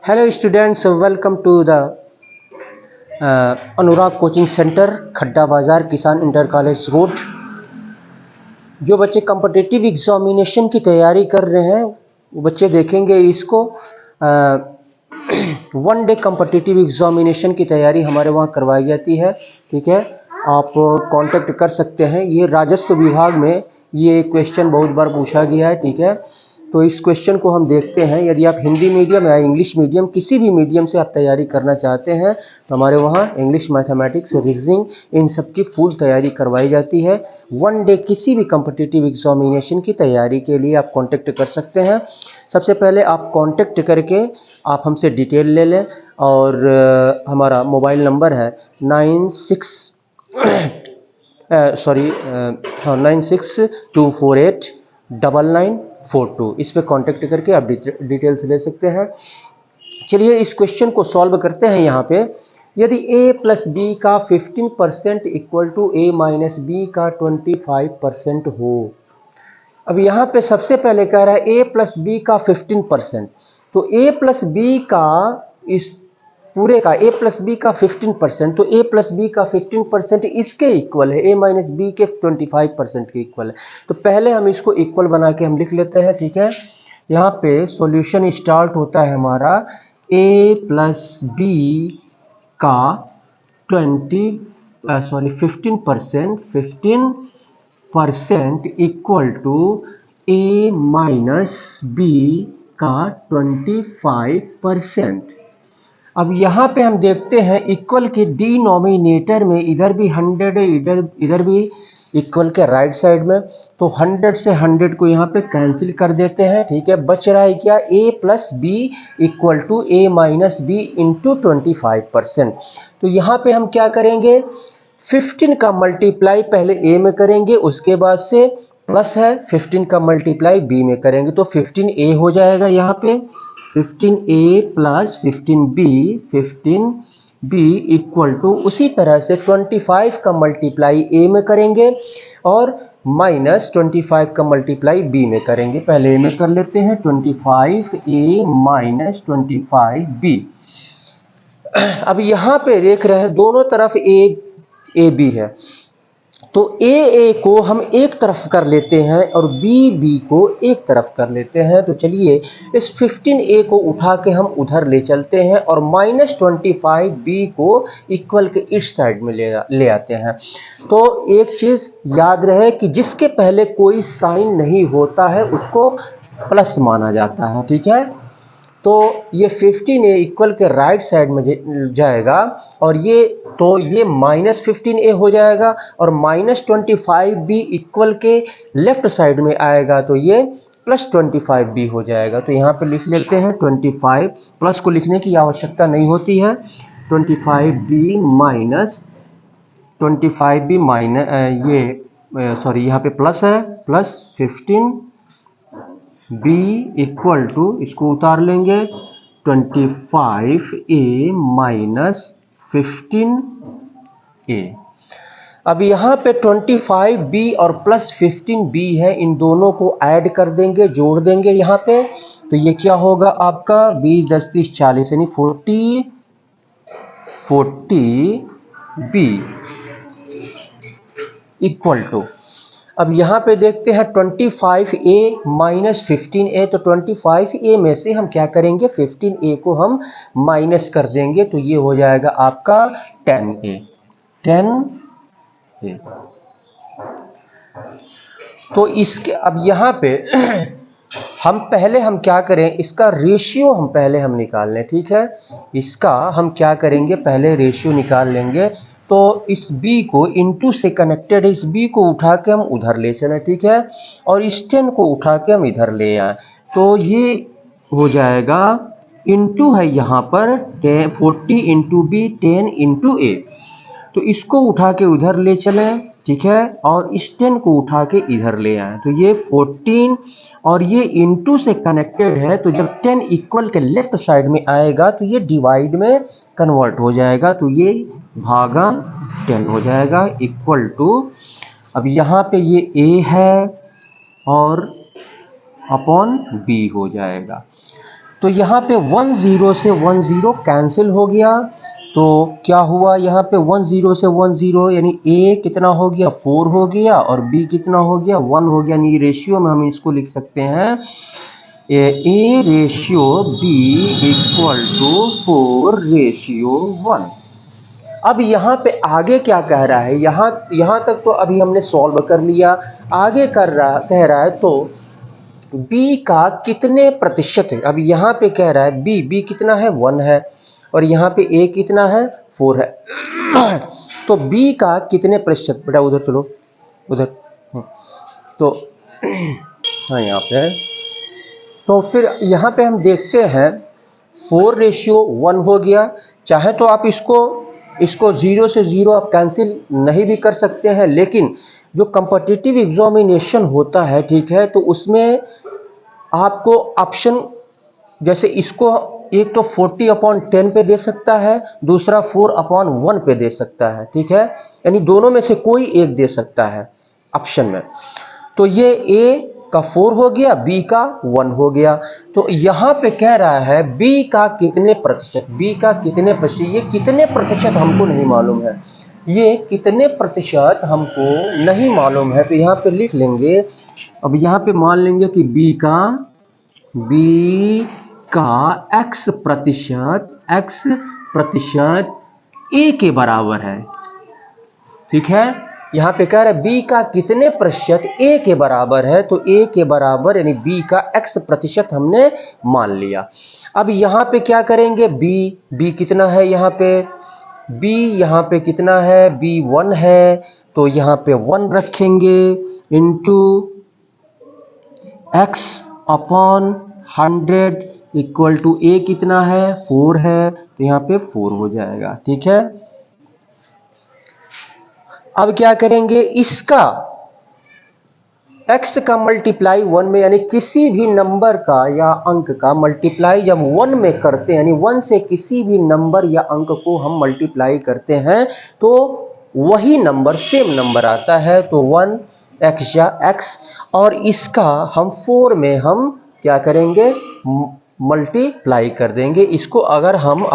Hello students, welcome to the Anurag coaching centre, खड्डा बाज़ार, किसान इंटर कॉलेज रोड। जो बच्चे कॉम्पिटिटिव एग्जामिनेशन की तैयारी कर रहे हैं वो बच्चे देखेंगे इसको। वन डे कॉम्पिटिटिव एग्जामिनेशन की तैयारी हमारे वहाँ करवाई जाती है, ठीक है। आप कांटेक्ट कर सकते हैं। ये राजस्व विभाग में ये क्वेश्चन बहुत बार पूछा गया है, ठीक है। तो इस क्वेश्चन को हम देखते हैं। यदि आप हिंदी मीडियम या इंग्लिश मीडियम किसी भी मीडियम से आप तैयारी करना चाहते हैं तो हमारे वहाँ इंग्लिश, मैथमेटिक्स, रीजनिंग इन सब की फुल तैयारी करवाई जाती है। वन डे किसी भी कॉम्पिटिटिव एग्जामिनेशन की तैयारी के लिए आप कांटेक्ट कर सकते हैं। सबसे पहले आप कांटेक्ट करके आप हमसे डिटेल ले लें और हमारा मोबाइल नंबर है 9624896242। इस पे कांटेक्ट करके आप डिटेल्स ले सकते हैं। चलिए इस क्वेश्चन को सॉल्व करते हैं। यहाँ पे यदि a प्लस बी का 15% equal to a minus B का 25% हो। अब यहाँ पे सबसे पहले कह रहा है a प्लस बी का 15%, तो a प्लस बी का इस पूरे का a प्लस बी का 15%, तो a प्लस बी का 15% इसके इक्वल है, a माइनस बी के 25% के इक्वल है। तो पहले हम इसको इक्वल बना के हम लिख लेते हैं, ठीक है। यहाँ पे सॉल्यूशन स्टार्ट होता है हमारा a प्लस बी का 15% equal to a minus B का 25%। अब यहाँ पे हम देखते हैं इक्वल के डिनोमिनेटर में इधर भी 100 है, इधर भी इक्वल के राइट साइड में, तो 100 से 100 को यहाँ पे कैंसिल कर देते हैं, ठीक है। बच रहा है क्या, a plus B equal to a minus B into 25%। तो यहाँ पे हम क्या करेंगे, 15 का मल्टीप्लाई पहले a में करेंगे, उसके बाद से प्लस है 15 का मल्टीप्लाई b में करेंगे, तो 15a हो जाएगा। यहाँ पे 15a plus 15b equal to उसी तरह से 25 का मल्टीप्लाई a में करेंगे और माइनस 25 का मल्टीप्लाई b में करेंगे। पहले a में कर लेते हैं, 25a माइनस 25b। अब यहाँ पे देख रहे हैं दोनों तरफ a b है, तो a को हम एक तरफ कर लेते हैं और b को एक तरफ कर लेते हैं। तो चलिए इस 15a को उठा के हम उधर ले चलते हैं और माइनस 25b को इक्वल के इस साइड में ले आते हैं। तो एक चीज़ याद रहे कि जिसके पहले कोई साइन नहीं होता है उसको प्लस माना जाता है, ठीक है। तो ये 15a इक्वल के राइट साइड में जाएगा और ये माइनस 15a हो जाएगा और माइनस 25b इक्वल के लेफ्ट साइड में आएगा, तो ये प्लस 25b हो जाएगा। तो यहाँ पे लिख लेते हैं 25, प्लस को लिखने की आवश्यकता नहीं होती है। 25b माइनस 25b माइनस यहाँ पे प्लस है, प्लस 15b इक्वल टू, इसको उतार लेंगे, 25a माइनस 15a। अब यहाँ पे 25b और प्लस 15b है, इन दोनों को ऐड कर देंगे, जोड़ देंगे यहाँ पे। तो ये क्या होगा आपका 20 10 30 40 यानी 40b इक्वल टू, अब यहाँ पे देखते हैं 25a माइनस 15a, तो 25a में से हम क्या करेंगे, 15a को हम माइनस कर देंगे, तो ये हो जाएगा आपका 10a। तो इसके अब यहाँ पे हम क्या करें, इसका रेशियो हम पहले हम निकाल लें, ठीक है। इसका हम क्या करेंगे, पहले रेशियो निकाल लेंगे। तो इस b को इनटू से कनेक्टेड है, इस b को उठा के हम उधर ले चलें, ठीक है, और इस 10 को उठा के हम इधर ले आए, तो ये हो जाएगा इनटू है यहाँ पर 40 इंटू b 10 इंटू a। तो इसको उठा के उधर ले चलें, ठीक है, और इस 10 को उठा के इधर ले आए, तो ये 14 और ये इनटू से कनेक्टेड है, तो जब 10 इक्वल के लेफ्ट साइड में आएगा तो ये डिवाइड में कन्वर्ट हो जाएगा, तो ये भागा 10 हो जाएगा इक्वल टू, अब यहाँ पे ये a है और अपॉन b हो जाएगा। तो यहाँ पे 10 से 10 कैंसिल हो गया, तो क्या हुआ यहाँ पे 10 से 10 यानी a कितना हो गया 4 हो गया और b कितना हो गया 1 हो गया। यानी रेशियो में हम इसको लिख सकते हैं a ratio b equal to 4:1। अब यहाँ पे आगे क्या कह रहा है, यहाँ तक तो अभी हमने सॉल्व कर लिया। आगे कह रहा है तो b का कितने प्रतिशत है। अब यहाँ पे कह रहा है b कितना है 1 है और यहाँ पे a कितना है 4 है। तो b का कितने प्रतिशत, बेटा उधर चलो उधर, तो हाँ यहाँ पे है। तो फिर यहाँ पे हम देखते हैं 4:1 हो गया। चाहे तो आप इसको 0 से 0 आप कैंसिल नहीं भी कर सकते हैं, लेकिन जो कॉम्पिटिटिव एग्जामिनेशन होता है, ठीक है, तो उसमें आपको ऑप्शन जैसे इसको एक तो 40/10 पे दे सकता है, दूसरा 4/1 पे दे सकता है, ठीक है, यानी दोनों में से कोई एक दे सकता है ऑप्शन में। तो ये a का 4 हो गया, b का 1 हो गया। तो यहाँ पे कह रहा है b का कितने प्रतिशत, ये कितने प्रतिशत हमको नहीं मालूम है, ये कितने प्रतिशत हमको नहीं मालूम है। तो यहाँ पे लिख लेंगे, अब यहाँ पे मान लेंगे कि b का x प्रतिशत a के बराबर है, ठीक है। यहाँ पे कह रहा है b का कितने प्रतिशत a के बराबर है, तो a के बराबर यानी b का x प्रतिशत हमने मान लिया। अब यहाँ पे क्या करेंगे, b कितना है, यहाँ पे कितना है, b 1 है, तो यहाँ पे 1 रखेंगे into x/100 equal to a कितना है 4 है, तो यहाँ पे 4 हो जाएगा, ठीक है। अब क्या करेंगे, इसका x का मल्टीप्लाई 1 में, यानी किसी भी नंबर का या अंक का मल्टीप्लाई जब 1 में करते हैं, यानी 1 से किसी भी नंबर या अंक को हम मल्टीप्लाई करते हैं तो वही नंबर सेम नंबर आता है, तो 1x या x, और इसका हम 4 में हम क्या करेंगे मल्टीप्लाई कर देंगे। इसको अगर हम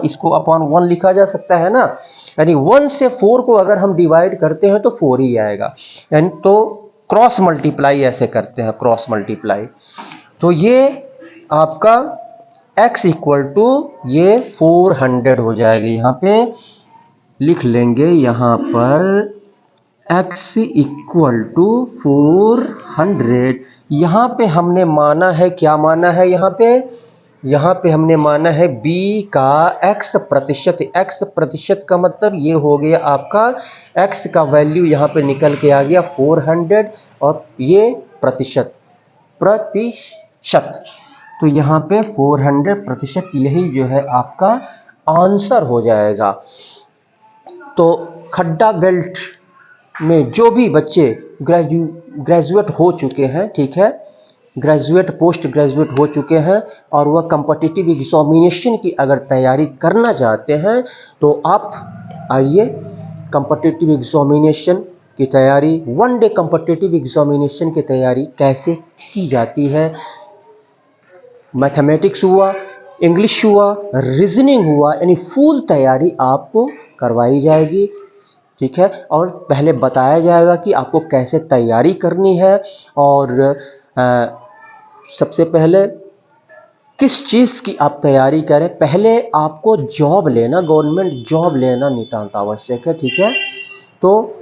इसको अपॉन 1 लिखा जा सकता है ना, यानी 1 से 4 को अगर हम डिवाइड करते हैं तो 4 ही आएगा, यानी तो क्रॉस मल्टीप्लाई ऐसे करते हैं, क्रॉस मल्टीप्लाई। तो ये आपका x इक्वल टू ये 400 हो जाएगा। यहाँ पे लिख लेंगे, यहाँ पर x इक्वल टू 400। यहाँ पे हमने माना है, क्या माना है, यहाँ पे हमने माना है b का x प्रतिशत का मतलब ये हो गया आपका x का वैल्यू यहाँ पे निकल के आ गया 400 और ये प्रतिशत, तो यहाँ पे 400%, यही जो है आपका आंसर हो जाएगा। तो खड्डा बेल्ट में जो भी बच्चे ग्रेजुएट हो चुके हैं, ठीक है, ग्रेजुएट पोस्ट ग्रेजुएट हो चुके हैं और वह कॉम्पिटिटिव एग्जामिनेशन की अगर तैयारी करना चाहते हैं तो आप आइए, कॉम्पिटिटिव एग्जामिनेशन की तैयारी, 1 डे कॉम्पिटिटिव एग्जामिनेशन की तैयारी कैसे की जाती है, मैथमेटिक्स हुआ, इंग्लिश हुआ, रीजनिंग हुआ, यानी फुल तैयारी आपको करवाई जाएगी, ठीक है। और पहले बताया जाएगा कि आपको कैसे तैयारी करनी है और सबसे पहले किस चीज़ की आप तैयारी करें। पहले आपको जॉब लेना, गवर्नमेंट जॉब लेना नितांत आवश्यक है, ठीक है। तो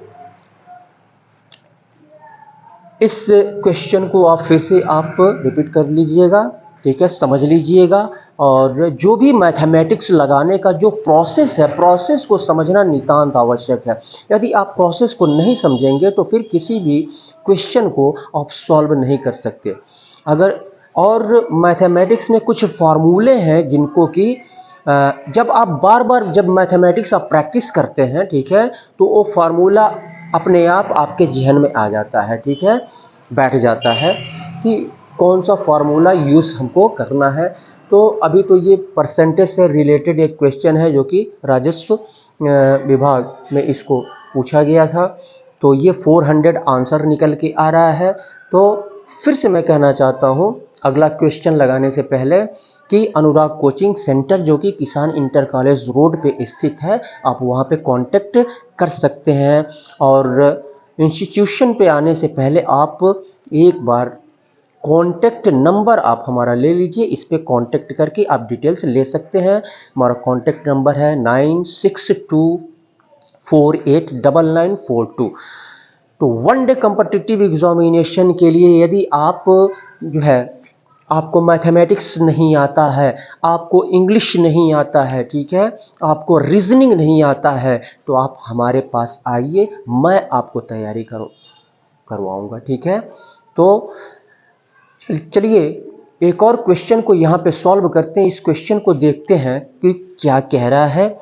इस क्वेश्चन को आप फिर से आप रिपीट कर लीजिएगा, ठीक है, समझ लीजिएगा। और जो भी मैथमेटिक्स लगाने का जो प्रोसेस है, प्रोसेस को समझना नितांत आवश्यक है। यदि आप प्रोसेस को नहीं समझेंगे तो फिर किसी भी क्वेश्चन को आप सॉल्व नहीं कर सकते। और मैथमेटिक्स में कुछ फार्मूले हैं जिनको कि जब आप बार जब मैथमेटिक्स आप प्रैक्टिस करते हैं, ठीक है, तो वो फार्मूला अपने आप आपके जहन में आ जाता है, ठीक है, बैठ जाता है कि कौन सा फार्मूला यूज़ हमको करना है। तो अभी तो ये परसेंटेज से रिलेटेड एक क्वेश्चन है जो कि राजस्व विभाग में इसको पूछा गया था, तो ये 400 आंसर निकल के आ रहा है। तो फिर से मैं कहना चाहता हूँ, अगला क्वेश्चन लगाने से पहले कि अनुराग कोचिंग सेंटर जो कि किसान इंटर कॉलेज रोड पे स्थित है, आप वहाँ पे कांटेक्ट कर सकते हैं। और इंस्टीट्यूशन पे आने से पहले आप एक बार कांटेक्ट नंबर आप हमारा ले लीजिए, इस पे कांटेक्ट करके आप डिटेल्स ले सकते हैं। हमारा कांटेक्ट नंबर है 9624899942। तो वन डे कॉम्पिटिटिव एग्जामिनेशन के लिए यदि आप जो है आपको मैथमेटिक्स नहीं आता है, आपको इंग्लिश नहीं आता है, ठीक है, आपको रीजनिंग नहीं आता है, तो आप हमारे पास आइए, मैं आपको तैयारी करवाऊंगा, ठीक है। तो चलिए एक और क्वेश्चन को यहाँ पे सॉल्व करते हैं। इस क्वेश्चन को देखते हैं कि क्या कह रहा है।